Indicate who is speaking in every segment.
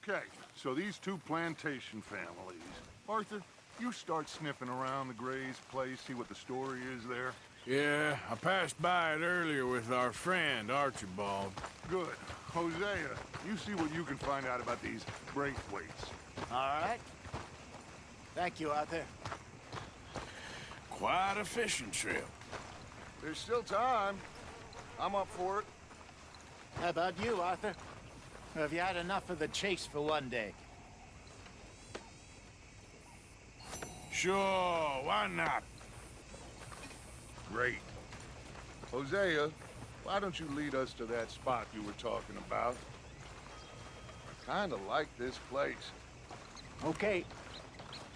Speaker 1: Okay, so these two plantation families. Arthur, you start sniffing around the Gray's place, see what the story is there.
Speaker 2: Yeah, I passed by it earlier with our friend, Archibald.
Speaker 1: Good. Hosea, you see what you can find out about these Braithwaites.
Speaker 3: All right. Thank you, Arthur.
Speaker 2: Quite a fishing trip.
Speaker 1: There's still time. I'm up for it.
Speaker 3: How about you, Arthur? Or have you had enough of the chase for one day?
Speaker 2: Sure, why not?
Speaker 1: Great. Hosea, why don't you lead us to that spot you were talking about? I kinda like this place.
Speaker 3: Okay.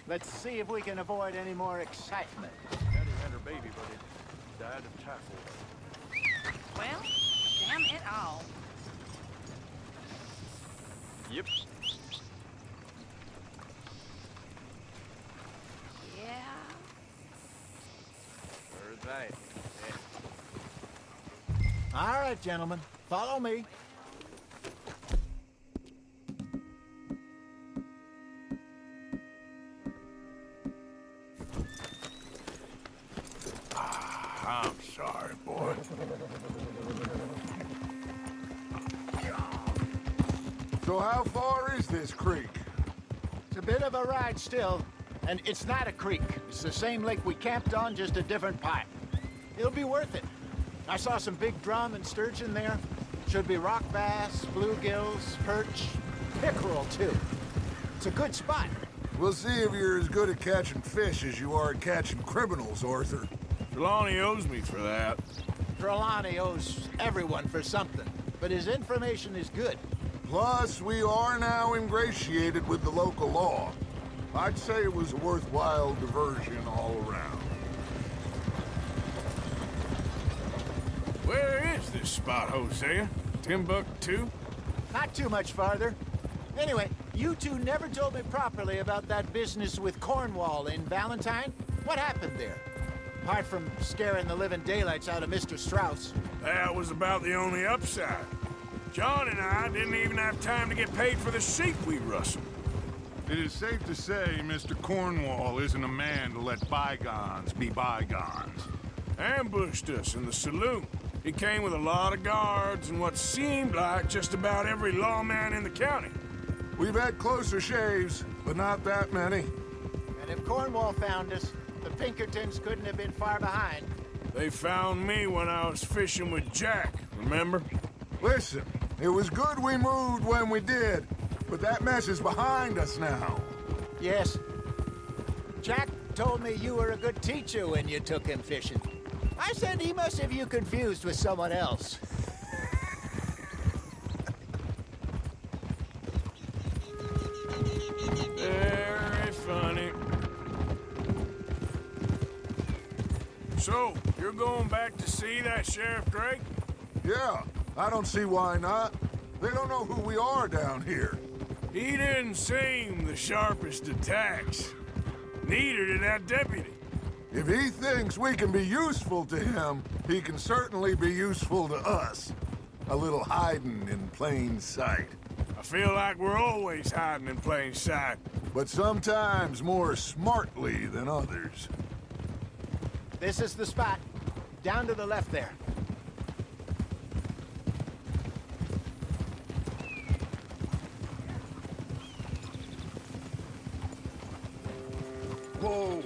Speaker 3: Let's see if we can avoid any more excitement.
Speaker 4: Daddy had her baby, but it died of typhoid.
Speaker 5: Well, damn it all.
Speaker 4: Yep.
Speaker 5: Yeah.
Speaker 4: Heard that.
Speaker 3: All right, gentlemen. Follow me.
Speaker 2: I'm sorry, boy.
Speaker 1: So how far is this creek?
Speaker 3: It's a bit of a ride still, and it's not a creek. It's the same lake we camped on, just a different part. It'll be worth it. I saw some big drum and sturgeon there. Should be rock bass, bluegills, perch, pickerel, too. It's a good spot.
Speaker 1: We'll see if you're as good at catching fish as you are at catching criminals, Arthur.
Speaker 2: Trelawney owes me for that.
Speaker 3: Trelawney owes everyone for something, but his information is good.
Speaker 1: Plus, we are now ingratiated with the local law. I'd say it was a worthwhile diversion all around.
Speaker 2: Where is this spot, Hosea? Timbuktu?
Speaker 3: Not too much farther. Anyway, you two never told me properly about that business with Cornwall in Valentine. What happened there? Apart from scaring the living daylights out of Mr. Strauss.
Speaker 2: That was about the only upside. John and I didn't even have time to get paid for the sheep we rustled.
Speaker 1: It is safe to say Mr. Cornwall isn't a man to let bygones be bygones.
Speaker 2: Ambushed us in the saloon. He came with a lot of guards and what seemed like just about every lawman in the county.
Speaker 1: We've had closer shaves, but not that many.
Speaker 3: And if Cornwall found us, the Pinkertons couldn't have been far behind.
Speaker 2: They found me when I was fishing with Jack, remember?
Speaker 1: Listen, it was good we moved when we did, but that mess is behind us now.
Speaker 3: Yes. Jack told me you were a good teacher when you took him fishing. I said he must have you confused with someone else.
Speaker 2: Very funny. So, you're going back to see that Sheriff Drake?
Speaker 1: Yeah, I don't see why not. They don't know who we are down here.
Speaker 2: He didn't seem the sharpest attacks. Neither did that deputy.
Speaker 1: If he thinks we can be useful to him, he can certainly be useful to us. A little hiding in plain sight.
Speaker 2: I feel like we're always hiding in plain sight.
Speaker 1: But sometimes more smartly than others.
Speaker 3: This is the spot. Down to the left there.
Speaker 1: Whoa!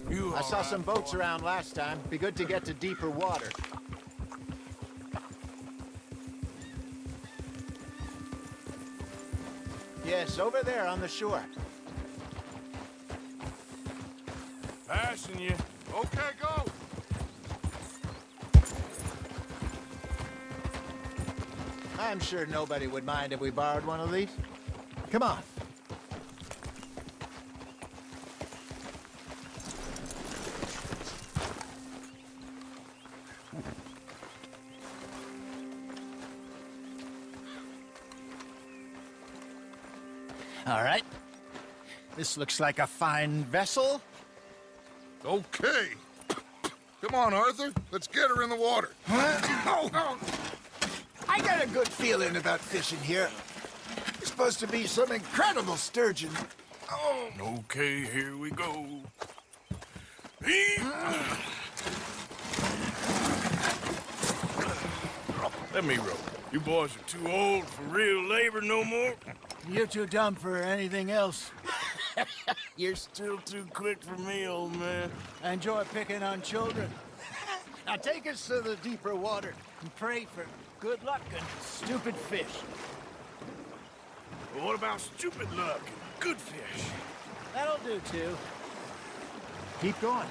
Speaker 2: You
Speaker 3: I saw some boats around last time. Be good to get to deeper water. Yes, over there on the shore.
Speaker 2: Passing you.
Speaker 1: Okay, go!
Speaker 3: I'm sure nobody would mind if we borrowed one of these. Come on. All right. This looks like a fine vessel.
Speaker 1: Okay. Come on, Arthur. Let's get her in the water.
Speaker 3: Oh. I got a good feeling about fishing here. It's supposed to be some incredible sturgeon. Oh.
Speaker 2: Okay, here we go. Let me row. You boys are too old for real labor no more.
Speaker 3: You're too dumb for anything else.
Speaker 2: You're still too quick for me, old man.
Speaker 3: I enjoy picking on children. Now take us to the deeper water and pray for good luck and stupid fish.
Speaker 2: But what about stupid luck and good fish?
Speaker 3: That'll do, too. Keep going.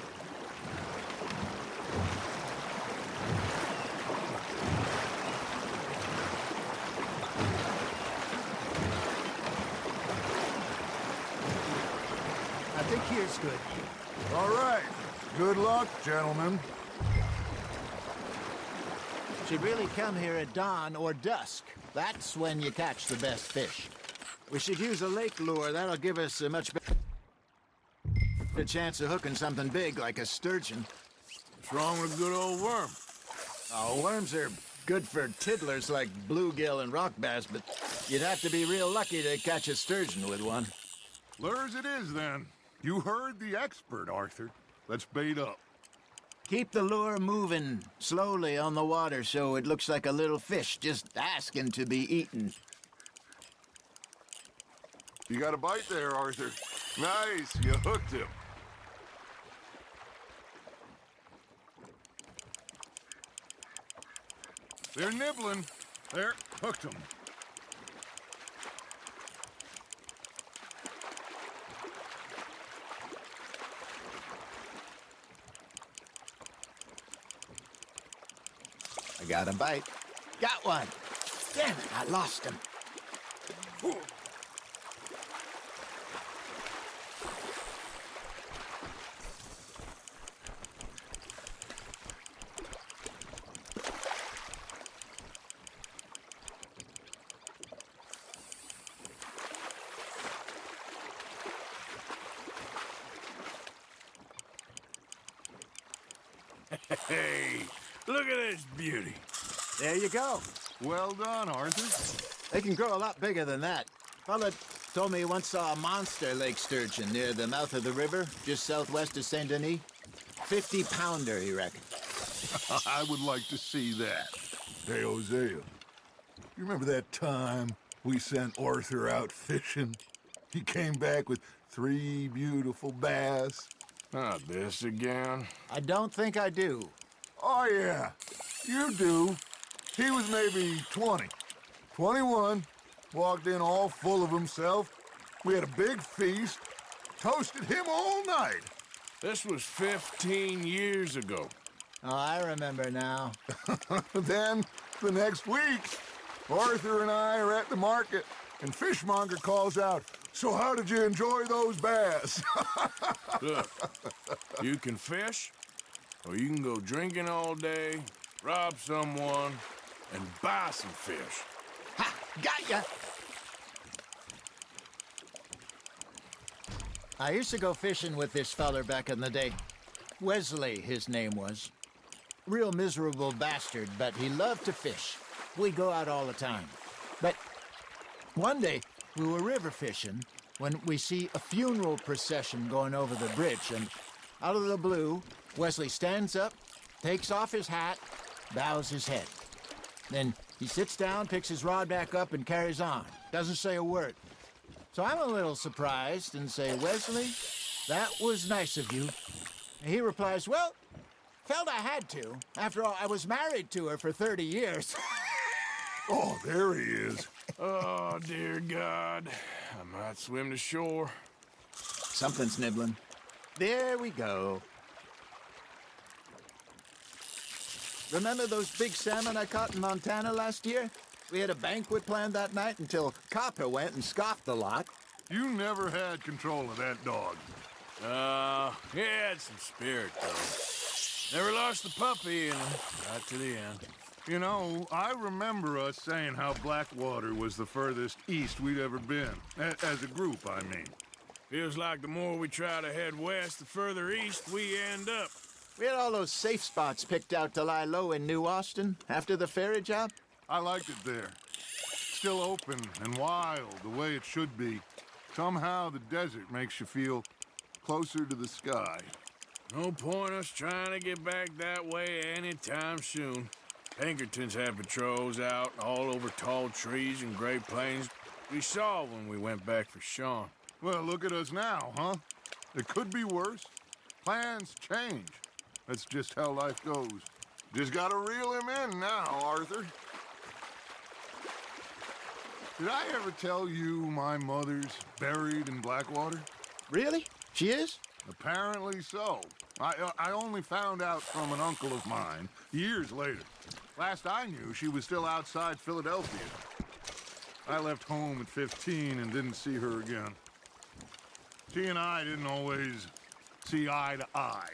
Speaker 3: I think here's good.
Speaker 1: All right. Good luck, gentlemen.
Speaker 3: Should really come here at dawn or dusk. That's when you catch the best fish. We should use a lake lure. That'll give us a much better chance of hooking something big like a sturgeon.
Speaker 2: What's wrong with a good old worm?
Speaker 3: Oh, worms are good for tiddlers like bluegill and rock bass, but you'd have to be real lucky to catch a sturgeon with one.
Speaker 1: Lures it is, then. You heard the expert, Arthur. Let's bait up.
Speaker 3: Keep the lure moving slowly on the water so it looks like a little fish just asking to be eaten.
Speaker 1: You got a bite there, Arthur. Nice, you hooked him. They're nibbling. There, hooked him.
Speaker 3: I got a bite. Got one. Damn it, I lost him.
Speaker 2: Hey, look at this beauty.
Speaker 3: There you go.
Speaker 1: Well done, Arthur.
Speaker 3: They can grow a lot bigger than that. Fella told me he once saw a monster lake sturgeon near the mouth of the river, just southwest of Saint Denis. 50-pounder, he reckoned.
Speaker 1: I would like to see that. Hey, Hosea, you remember that time we sent Arthur out fishing? He came back with 3 beautiful bass.
Speaker 2: Not this again.
Speaker 3: I don't think I do.
Speaker 1: Oh, yeah, you do. He was maybe 20, 21, walked in all full of himself. We had a big feast, toasted him all night.
Speaker 2: This was 15 years ago.
Speaker 3: Oh, I remember now.
Speaker 1: Then, the next week, Arthur and I are at the market, and Fishmonger calls out, "So how did you enjoy those bass?"
Speaker 2: Look, you can fish, or you can go drinking all day, rob someone, and buy some fish.
Speaker 3: Ha! Got ya! I used to go fishing with this feller back in the day. Wesley, his name was. Real miserable bastard, but he loved to fish. We'd go out all the time. But one day, we were river fishing when we see a funeral procession going over the bridge, and out of the blue, Wesley stands up, takes off his hat, bows his head. Then he sits down, picks his rod back up, and carries on. Doesn't say a word. So I'm a little surprised and say, "Wesley, that was nice of you." And he replies, "Well, felt I had to. After all, I was married to her for 30 years.
Speaker 1: Oh, there he is.
Speaker 2: Oh, dear God. I might swim to shore.
Speaker 3: Something's nibbling. There we go. Remember those big salmon I caught in Montana last year? We had a banquet planned that night until Copper went and scoffed a lot.
Speaker 1: You never had control of that dog.
Speaker 2: He had some spirit, though. Never lost the puppy, right to the end.
Speaker 1: You know, I remember us saying how Blackwater was the furthest east we'd ever been. As a group, I mean.
Speaker 2: Feels like the more we try to head west, the further east we end up.
Speaker 3: We had all those safe spots picked out to lie low in New Austin after the ferry job.
Speaker 1: I liked it there. Still open and wild, the way it should be. Somehow the desert makes you feel closer to the sky.
Speaker 2: No point us trying to get back that way anytime soon. Pinkertons had patrols out all over tall trees and Great Plains. We saw when we went back for Sean.
Speaker 1: Well, look at us now, huh? It could be worse. Plans change. That's just how life goes. Just gotta reel him in now, Arthur. Did I ever tell you my mother's buried in Blackwater?
Speaker 3: Really? She is?
Speaker 1: Apparently so. I only found out from an uncle of mine years later. Last I knew, she was still outside Philadelphia. I left home at 15 and didn't see her again. She and I didn't always see eye to eye.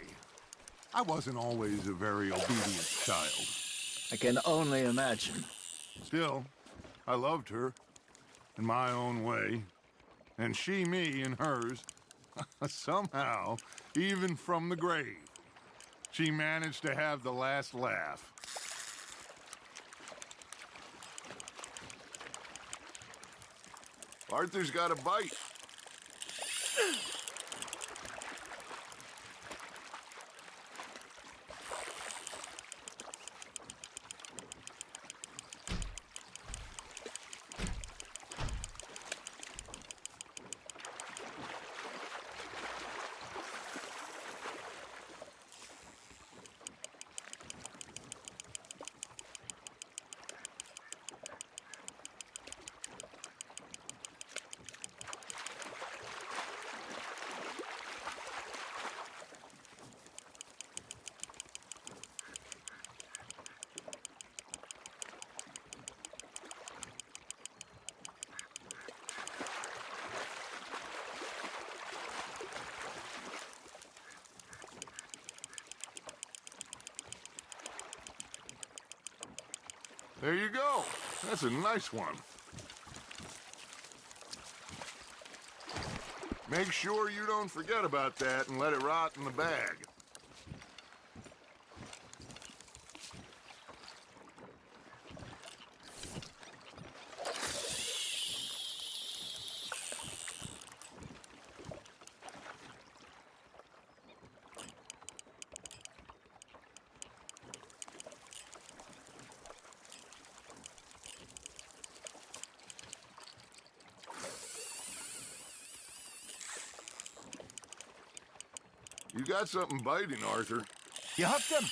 Speaker 1: I wasn't always a very obedient child.
Speaker 3: I can only imagine.
Speaker 1: Still, I loved her in my own way, and she me in hers. Somehow, even from the grave, she managed to have the last laugh. Arthur's got a bite. There you go. That's a nice one. Make sure you don't forget about that and let it rot in the bag. You got something biting, Arthur.
Speaker 3: You hooked him?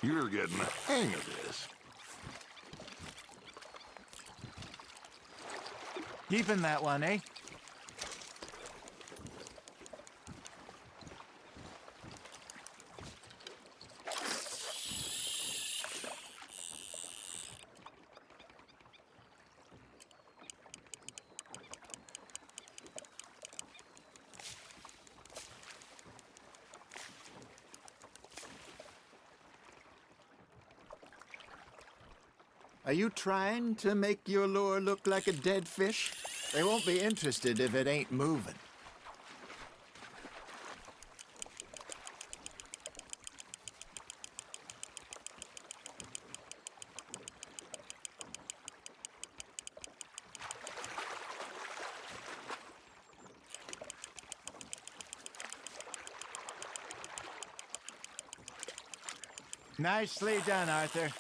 Speaker 1: You're getting the hang of this.
Speaker 3: Keeping that one, eh? Are you trying to make your lure look like a dead fish? They won't be interested if it ain't moving. Nicely done, Arthur.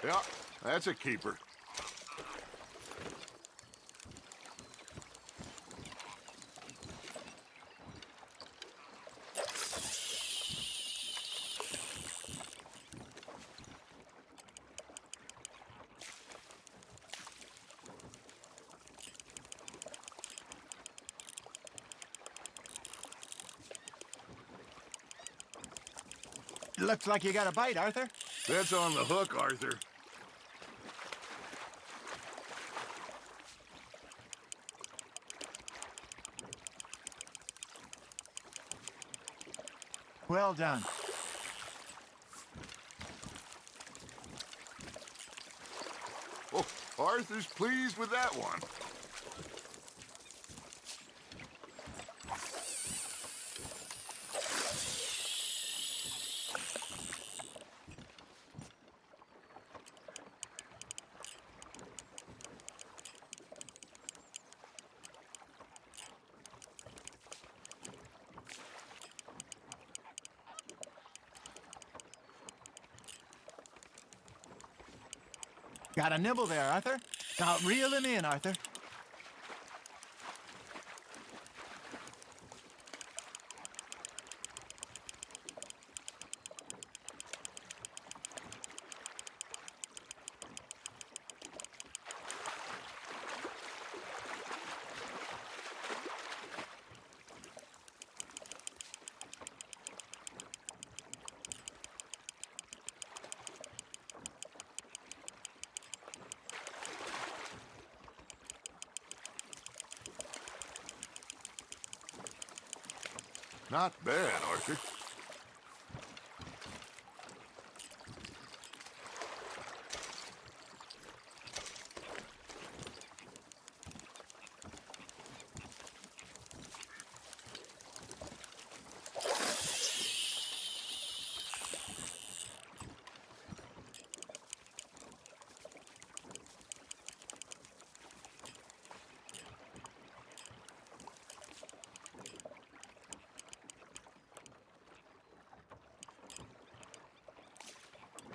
Speaker 1: Yeah, that's a keeper.
Speaker 3: Looks like you got a bite, Arthur.
Speaker 1: That's on the hook, Arthur.
Speaker 3: Well done.
Speaker 1: Oh, Arthur's pleased with that one.
Speaker 3: Got a nibble there, Arthur. Now reel him in, Arthur.
Speaker 1: Not bad, Arthur.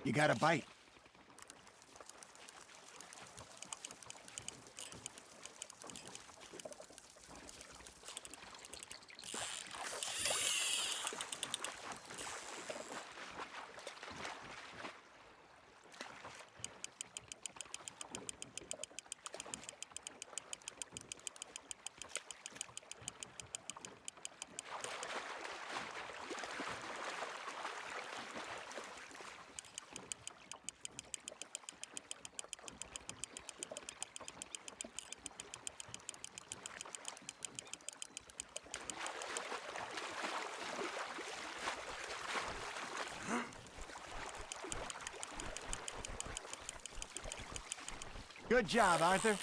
Speaker 3: You got a bite. Good job, Arthur.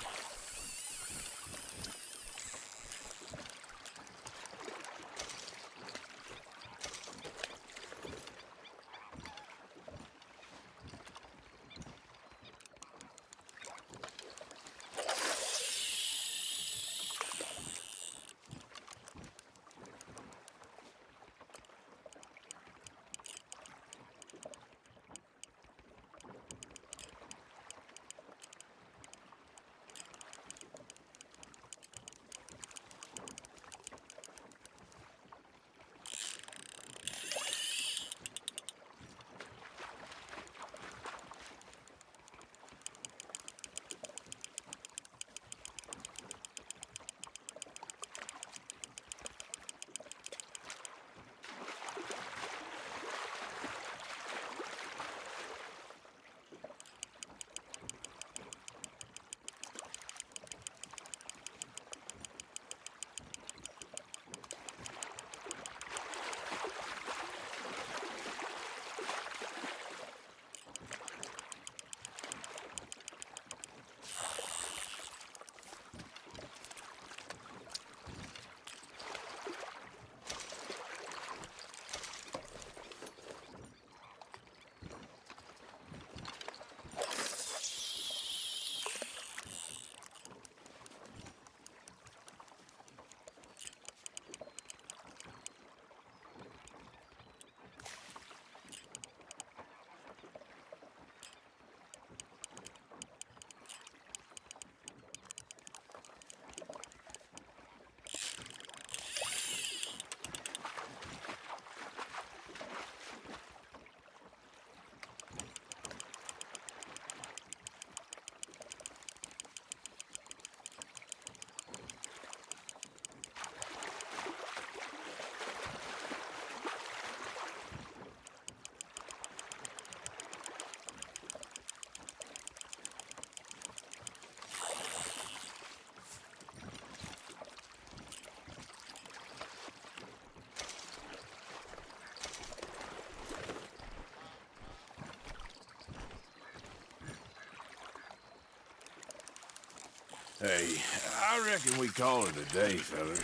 Speaker 2: Hey, I reckon we call it a day, fellas.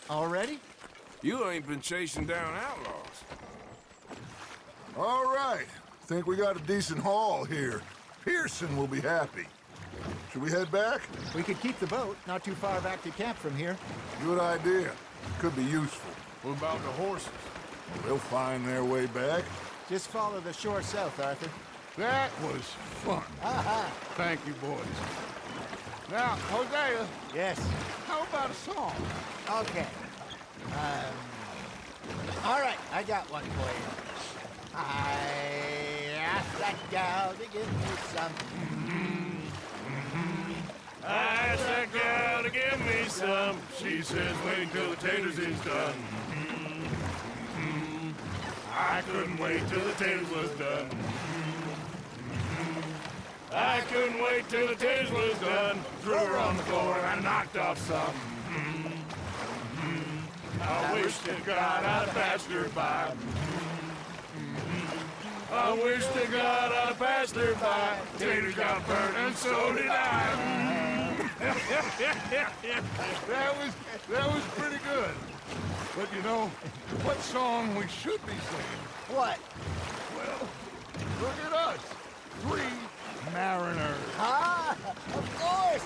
Speaker 3: Already?
Speaker 2: You ain't been chasing down outlaws.
Speaker 1: All right. Think we got a decent haul here. Pearson will be happy. Should we head back?
Speaker 3: We could keep the boat not too far back to camp from here.
Speaker 1: Good idea. Could be useful.
Speaker 2: What about the horses?
Speaker 1: They'll find their way back.
Speaker 3: Just follow the shore south, Arthur.
Speaker 1: That was fun.
Speaker 3: Aha!
Speaker 1: Thank you, boys. Now, Hosea,
Speaker 3: Yes.
Speaker 1: how about a song?
Speaker 3: Okay. All right, I got one for you. I asked that gal to give me some.
Speaker 2: I asked that gal to give me some. She says, wait till the taters is done. I couldn't wait till the taters was done. I couldn't wait till the taters was done. Threw her on the floor and I knocked off some. I wish to God I'd passed her by. I wish to God I'd passed her by. Taters got burnt and so did I.
Speaker 1: That was pretty good. But you know, what song we should be singing?
Speaker 3: What?
Speaker 1: Well, look at us. 3 mariners.
Speaker 3: Ah, of course.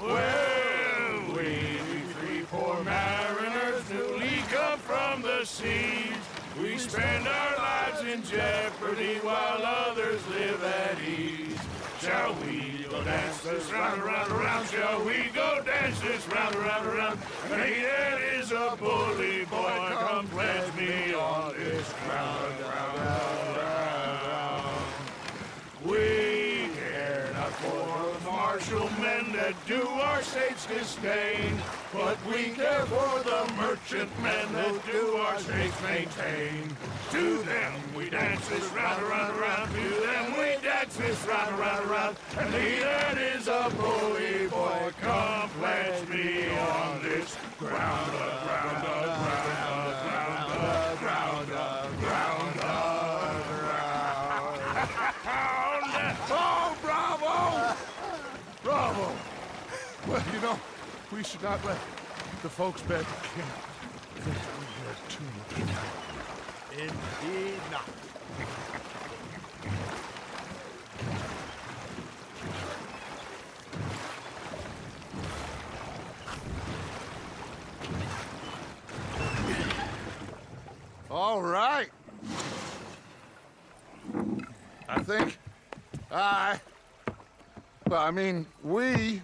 Speaker 2: Well, we 3 poor mariners newly come from the seas. We spend our lives in jeopardy while others live at ease. Shall we go dance this round, around, around? Shall we go dance this round, around, around? Hey, that is a bully boy. Come pledge me on this ground, ground, ground. We care not for the martial men that do our state's disdain, but we care for the merchant men that do our state's maintain. To them we dance this round, around, around. To them we dance this round, around, around. And he that is a bully boy, come pledge me on this ground, ground, ground, ground, ground, ground, ground.
Speaker 1: Oh, bravo! Bravo! Well, you know, we should not let the folks back at camp think we had too much fun.
Speaker 3: Indeed not.
Speaker 1: All right. I think we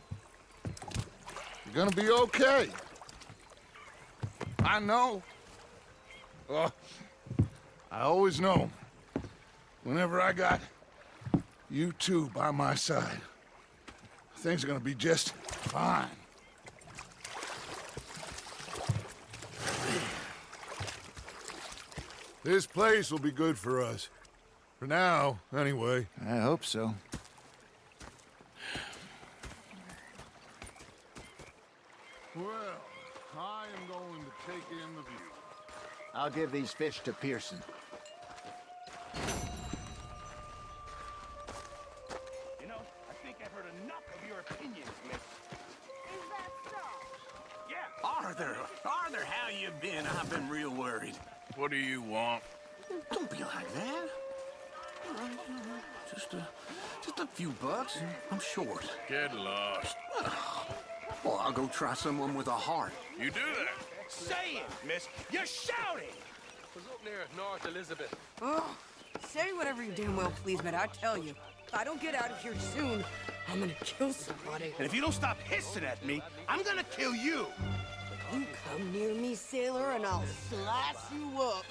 Speaker 1: are gonna be okay. I know. I always know. Whenever I got you two by my side, things are gonna be just fine. This place will be good for us. For now, anyway.
Speaker 3: I hope so.
Speaker 1: Well, I am going to take in the view.
Speaker 3: I'll give these fish to Pearson.
Speaker 6: You know, I think I've heard enough of your opinions, miss.
Speaker 5: Is that so?
Speaker 6: Yeah. Arthur, how you been? I've been real worried.
Speaker 2: What do you want?
Speaker 6: Don't be like that. All right. Just a few bucks. I'm short.
Speaker 2: Get lost.
Speaker 6: Well, I'll go try someone with a heart.
Speaker 2: You do that.
Speaker 6: Say it, miss. You're shouting.
Speaker 4: Was up near North Elizabeth.
Speaker 7: Oh, say whatever you damn well please, but I tell you, if I don't get out of here soon, I'm gonna kill somebody.
Speaker 6: And if you don't stop hissing at me, I'm gonna kill you.
Speaker 7: You come near me, sailor, and I'll slice you up.